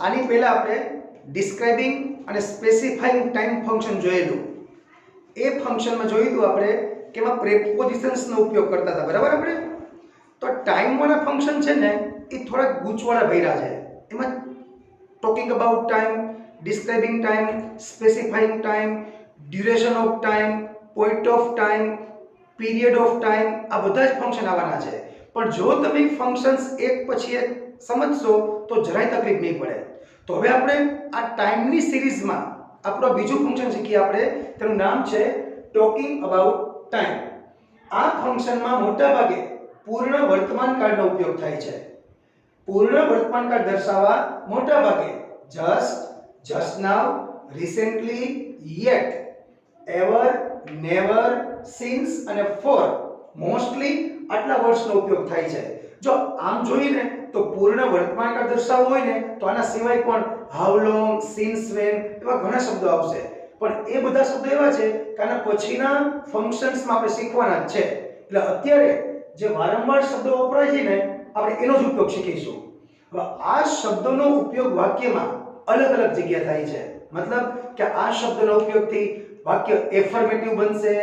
આની પહેલા આપણે ડિસ્ક્રાઇબિંગ અને સ્પેસિફાઇંગ ટાઈમ ફંક્શન જોયેલું. એ ફંક્શનમાં જોયું હતું આપણે કે એમાં પ્રેપોઝિશન્સનો ઉપયોગ કરતા હતા, બરાબર. આપણે તો ટાઈમ વાળા ફંક્શન છે ને એ થોડા ગૂંચવાળા ભર્યા છે. એમાં talking about time, describing time, specifying time, duration of time, point of time, period of time, આ બધા જ ફંક્શન આવવાના છે. પણ જો તમે ફંક્શન્સ એક પછી એક સમજશો તો જરાય તકલીફ નહીં પડે. તો હવે આપણે આ ટાઈમની સિરીઝમાં આપણું બીજું ફંક્શન શીખીએ આપણે. તેનું નામ છે ટોકિંગ અબાઉટ ટાઈમ. આ ફંક્શનમાં મોટા ભાગે પૂર્ણ વર્તમાન કાળનો ઉપયોગ થાય છે. પૂર્ણ વર્તમાન કાળ દર્શાવવા મોટા ભાગે just, just now, recently, yet, ever, never, since અને ફોર મોસ્ટલી આટલા વર્ડ્સનો ઉપયોગ થાય છે. જો આમ જોઈએ ને તો પૂર્ણ વર્તમાન કાળ દર્શાવવો હોય ને તો આના સિવાય પણ હાઉ લોંગ, સિન્સ વેન એવા ઘણા શબ્દો આવશે. પણ એ બધા શબ્દો એવા છે કે આના પછીના ફંક્શન્સમાં આપણે શીખવાના જ છે. એટલે અત્યારે જે વારંવાર શબ્દો વપરાય છે ને આપણે એનો જ ઉપયોગ શીખીશું. હવે આ શબ્દોનો ઉપયોગ વાક્યમાં અલગ અલગ જગ્યાએ થાય છે. મતલબ કે આ શબ્દનો ઉપયોગથી વાક્ય એફર્મેટિવ બનશે,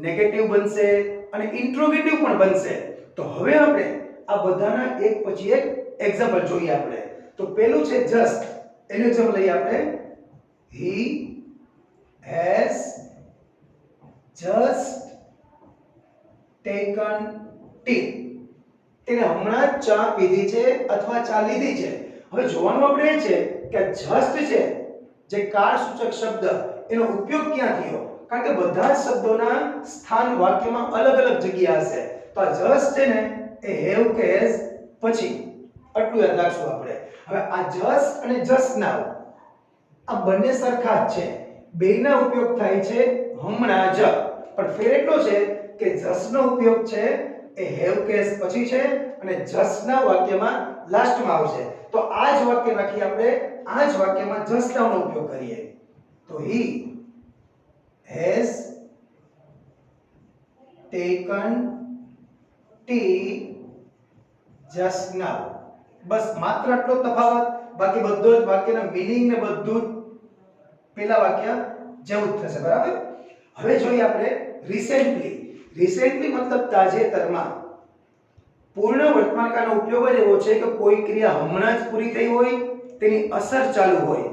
નેગેટિવ બનશે અને ઇન્ટ્રોગેટિવ પણ બનશે. તો હવે આપણે આ બધાના એક પછી એક એક્ઝામ્પલ જોઈએ આપણે. તો પહેલું છે જસ્ટ. એનું એક્ઝામ્પલ લઈએ આપણે. He has just taken T. તેને હમણાં જ ચા પીધી છે અથવા ચા લીધી છે. હવે જોવાનું આપણે એ છે કે જસ્ટ છે જે કાળસૂચક શબ્દ એનો ઉપયોગ ક્યાં થયો? કારણ કે બધા જ શબ્દોના સ્થાન વાક્યમાં અલગ અલગ જગ્યા હશે. તો આ જસ્ટ છે ને એ હેવ કે હેઝ પછી આટલું યાદ રાખશું આપણે. હવે આ જસ્ટ અને જસ્ટ નાઉ આ બંને સરખા જ છે. બેયના ઉપયોગ થાય છે હમણાં જ. પણ ફેર એટલો છે કે જસ્ટ નો ઉપયોગ છે એ હેવ કે હેઝ પછી છે અને જસ્ટ ના વાક્યમાં લાસ્ટમાં આવશે. તો આ જ વાક્ય રાખી આપણે આ જ વાક્યમાં જસ્ટ નાઉ નો ઉપયોગ કરીએ. તો he has taken tea just now. બસ માત્ર આટલો તફાવત. બાકી બધો જ વાક્યના મીનિંગ ને બધું જ પેલા વાક્ય જેવું જ થશે, બરાબર. હવે જોઈએ આપણે રિસેન્ટલી. રિસેન્ટલી મતલબ તાજેતરમાં. પૂર્ણ વર્તમાન કાળનો ઉપયોગ જ એવો છે કે કોઈ ક્રિયા હમણાં જ પૂરી થઈ હોય, તેની અસર ચાલુ હોય.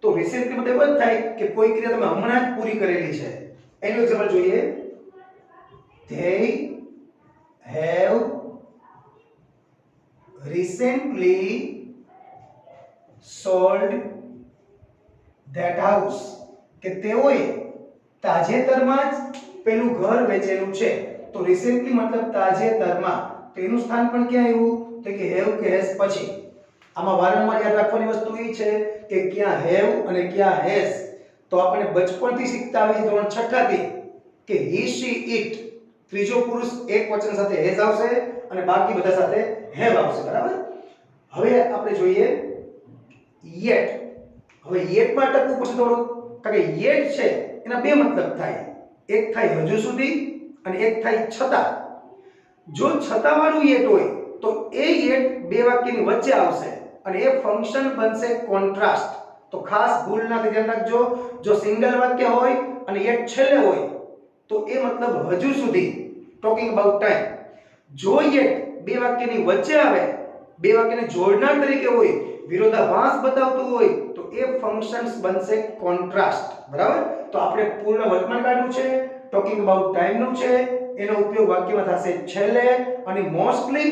તો રિસેન્ટલી મતલબ એવું થાય કે કોઈ ક્રિયા તમે હમણાં જ પૂરી કરેલી છે. એનું એક્ઝામ્પલ જોઈએ. They have recently sold that house. કે તેઓએ તાજેતરમાં જ પેલું ઘર વેચેલું છે. તો રિસેન્ટલી મતલબ તાજેતરમાં. તો એનું સ્થાન પણ ક્યાં આવ્યું? તો કે હેવ કે હેઝ પછી. આમાં વારંવાર યાદ રાખવાની વસ્તુ એ છે કે ક્યાં હેવ અને ક્યાં હેઝ. તો આપણે બચપણથી શીખતા આવીએ ધોરણ 6 થી કે he, she, it ત્રીજો પુરુષ એકવચન સાથે હેઝ આવશે અને બાકી બધા સાથે હેવ આવશે, બરાબર. હવે આપણે જોઈએ yet. હવે yet માં ટકવું પડશે થોડું. કારણ કે yet છે એના બે મતલબ થાય. એક થાય હજુ સુધી અને એક થાય છતાં. જો છતાં વાળું yet હોય તો એ yet બે વાક્યની વચ્ચે આવશે અને એ ફંક્શન બનશે કોન્ટ્રાસ્ટ. તો ખાસ ભૂલ ના થાય, ધ્યાન રાખજો. જો સિંગલ વાક્ય હોય અને yet છેલ્લે હોય તો એ મતલબ હજુ સુધી, ટોકિંગ અબાઉટ ટાઈમ. જો yet બે વાક્યની વચ્ચે આવે, બે વાક્યને જોડનાર તરીકે હોય, વિરોધાભાસ બતાવતું હોય તો એ ફંક્શન્સ બનશે કોન્ટ્રાસ્ટ, બરાબર. તો આપણે પૂર્ણ વર્તમાન કાળનું છે, ટોકિંગ અબાઉટ ટાઈમનું છે. એનો ઉપયોગ વાક્યમાં થશે છેલ્લે અને મોસ્ટલી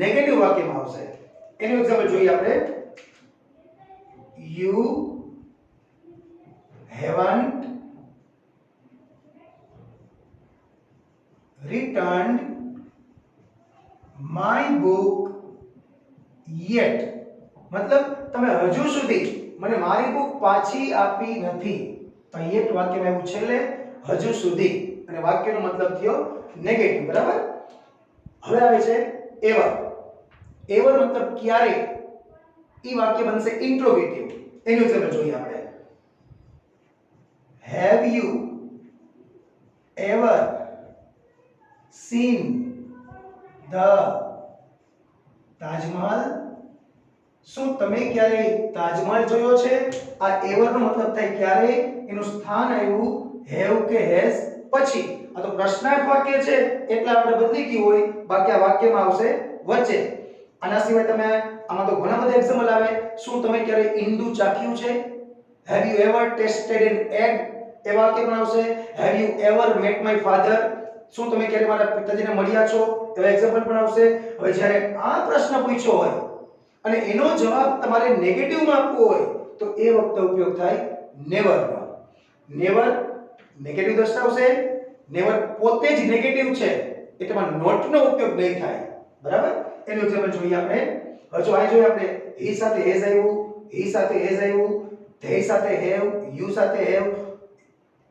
નેગેટિવ વાક્યમાં આવશે. એનું એક્ઝામ્પલ જોઈએ આપણે. You haven't returned my book yet. મતલબ તમે હજુ સુધી મને મારી બુક પાછી આપી નથી. તો yet વાક્યમાં આવ્યું છેલ્લે હજુ સુધી અને વાક્યનો મતલબ થયો નેગેટિવ, બરાબર. હવે આવે છે એવર. એવર મતલબ ક્યારે. ઈ વાક્ય બનશે ઇન્ટ્રોગેટિવ. એનું એક્ઝામ્પલ જોઈએ આપણે. Have you ever seen the Taj Mahal? શું તમે ક્યારે તાજમહલ જોયો છે? આ એવર નો મતલબ થાય ક્યારે, એનું સ્થાન આવ્યું હેવ કે હેઝ પછી. આ તો પ્રશ્નાર્થ વાક્ય છે એટલે આપણે બદલી ગયું હોય, બાકી આ વાક્યમાં આવશે વચ્ચે. આના સિવાય તમે આમાં તો ઘણા બધા એક્ઝામ્પલ આવે. શું તમે ક્યારે ઈંડું ચાખ્યું છે? Have you ever tasted an egg? એ વાક્ય પણ આવશે. Have you ever met my father? શું તમે ક્યારે મારા પિતાજીને મળ્યા છો? એવા એક્ઝામ્પલ પણ આવશે. હવે જ્યારે આ પ્રશ્ન પૂછ્યો હોય અને એનો જવાબ તમારે નેગેટિવ માં આપવો હોય તો એ વખતે ઉપયોગ થાય નેવર નો. નેવર નેગેટિવ દર્શાવશે. નેવર પોતે જ નેગેટિવ છે એટલે નોટ નો ઉપયોગ નહીં થાય. બરાબર? એનું એક્ઝામ્પલ જોઈએ આપણે. હવે જો આ જોઈએ આપણે, હી સાથે હેઝ આવ્યું, હી સાથે હેઝ આવ્યું, ધે સાથે હેવ, યુ સાથે હેવ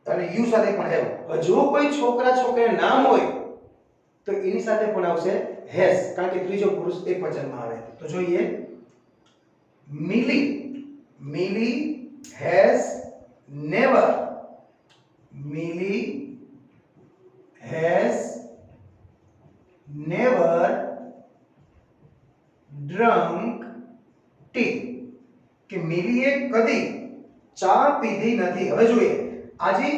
અને યુ સાથે પણ હેવ. હવે જો કોઈ છોકરા છોકરીનું નામ હોય તો એની સાથે પણ આવશે હેઝ, કારણ કે ત્રીજો પુરુષ એકવચનમાં આવે. તો જોઈએ, Milly, Milly has never, Milly has never drunk tea. કે મિલીએ કદી ચા પીધી નથી. હવે જોઈએ, આજે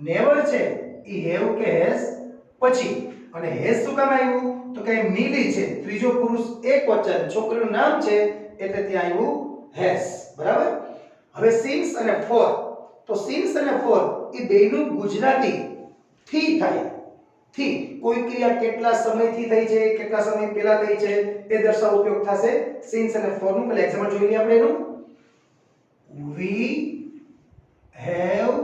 નેવર છે ઈ હેવ કે હેઝ પછી, અને હેઝ શું કામ આવ્યું તો કે મિલી છે ત્રીજો પુરુષ એકવચન, છોકરીનું નામ છે એટલે ત્યાં આવ્યું હેઝ. બરાબર? હવે સિન્સ અને ફોર. તો સિન્સ અને ફોર એ બેયનું ગુજરાતી થી થાય. થી કોઈ ક્રિયા કેટલા સમયથી થઈ છે, કેટલા સમય પહેલા થઈ છે એ દર્શાવવા ઉપયોગ થશે સિન્સ અને ફોર નું. પહેલા એક્ઝામ્પલ જોઈ લઈએ આપણે એનું. We have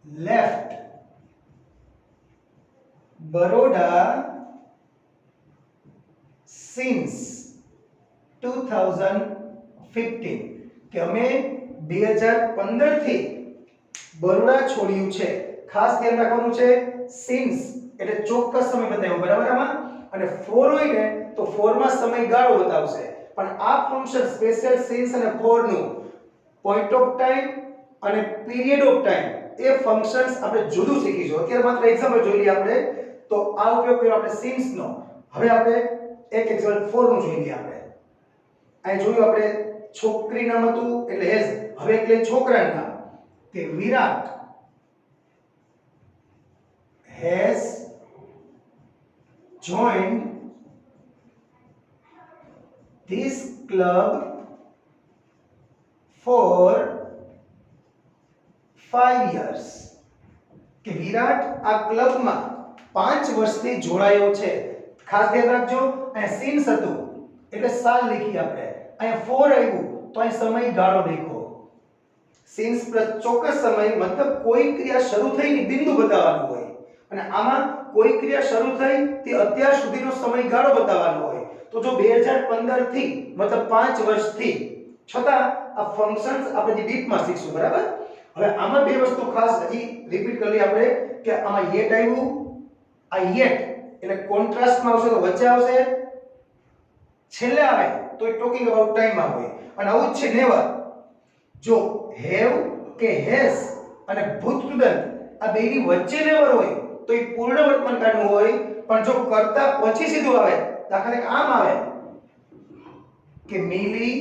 left Baroda since 2015. કે અમે 2015 થી બરોડા છોડ્યું છે. ખાસ ધ્યાન રાખવાનું છે, સિન્સ એટલે ચોક્કસ સમય બતાવ્યો. બરાબર? આમાં અને ફોર હોય ને તો ફોર માં સમયગાળો બતાવશે. પણ આ ફંક્શન સ્પેશિયલ સિન્સ અને ફોર નું પોઈન્ટ ઓફ ટાઈમ અને period of time A functions આપણે જુદું શીખીશું. અત્યારે માત્ર એક્ઝામ્પલ જોઈ લઈએ આપણે. તો આ ઉપયોગ કર્યો આપણે સિન્સ નો. હવે આપણે એક એક્ઝામ્પલ ફોર નું જોઈ લઈએ આપણે. અહીં જોયું આપણે છોકરી નામ હતું એટલે હેઝ. હવે એટલે છોકરાનું નામ કે વિરાટ has joined this club for 5 years. કે વિરાટ આ ક્લબમાં 5 વર્ષથી જોડાયો છે. ખાસ ધ્યાન રાખજો, અહીંયા સિન્સ હતું એટલે સાલ લખી આપણે, અહીંયા ફોર આવ્યું તો અહીં સમયગાળો લખ્યો. સિન્સ પ્લસ ચોક્કસ સમય મતલબ કોઈ ક્રિયા શરૂ થઈને બિંદુ બતાવવાનું હોય, અને આમાં કોઈ ક્રિયા શરૂ થઈ તે અત્યાર સુધીનો સમયગાળો બતાવવાનો હોય. તો જો 2015 થી મતલબ 5 વર્ષથી, છતાં આ ફંક્શન્સ આપણે ડીપમાં શીખશું. બરાબર? હવે આમાં બે વસ્તુ ખાસ હજી રિપીટ કરી આપણે કે આમાં યેટ આવ્યું, આ યેટ એટલે કોન્ટ્રાસ્ટમાં આવશે તો વચ્ચે આવશે, છેલ્લે આવે તો એ ટોકિંગ અબાઉટ ટાઈમમાં હોય. અને આવું જ છે નેવર. જો હેવ કે હેઝ અને ભૂતકૃદંત આ બેની વચ્ચે નેવર હોય તો એ પૂર્ણ વર્તમાન કાળનું હોય. પણ જો કરતા પછી સીધું આવે, દાખલા તરીકે આમ આવે કે મિલી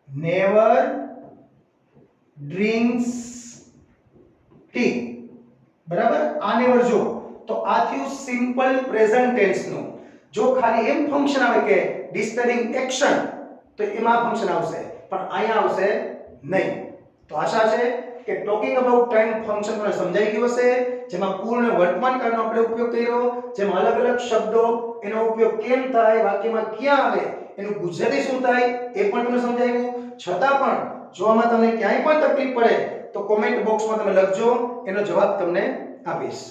નેવર ડ્રિંક્સ ટી. બરાબર? આ નેવર જો તો આ થયું સિમ્પલ પ્રેઝન્ટ ટેન્સ નું. જો ખાલી એમ ફંક્શન આવે કે ડિસ્ટર્બિંગ એક્શન તો એમાં ફંક્શન આવશે, પણ અહીંયા આવશે નહીં. તો આશા છે કે ટોકિંગ અબાઉટ ટાઈમ ફંક્શન તમને સમજાઈ ગયું હશે, જેમાં પૂર્ણ વર્તમાન કાળનો આપણે ઉપયોગ કર્યો, જેમાં અલગ અલગ શબ્દો એનો ઉપયોગ કેમ થાય, વાક્યમાં ક્યાં આવે, એનું ગુજરાતી શું થાય એ પણ તમને સમજાવ્યું. છતાં પણ જો આમાં તમને ક્યાંય પણ તકલીફ પડે તો કોમેન્ટ બોક્સમાં તમે લખજો, એનો જવાબ તમને આપીશ.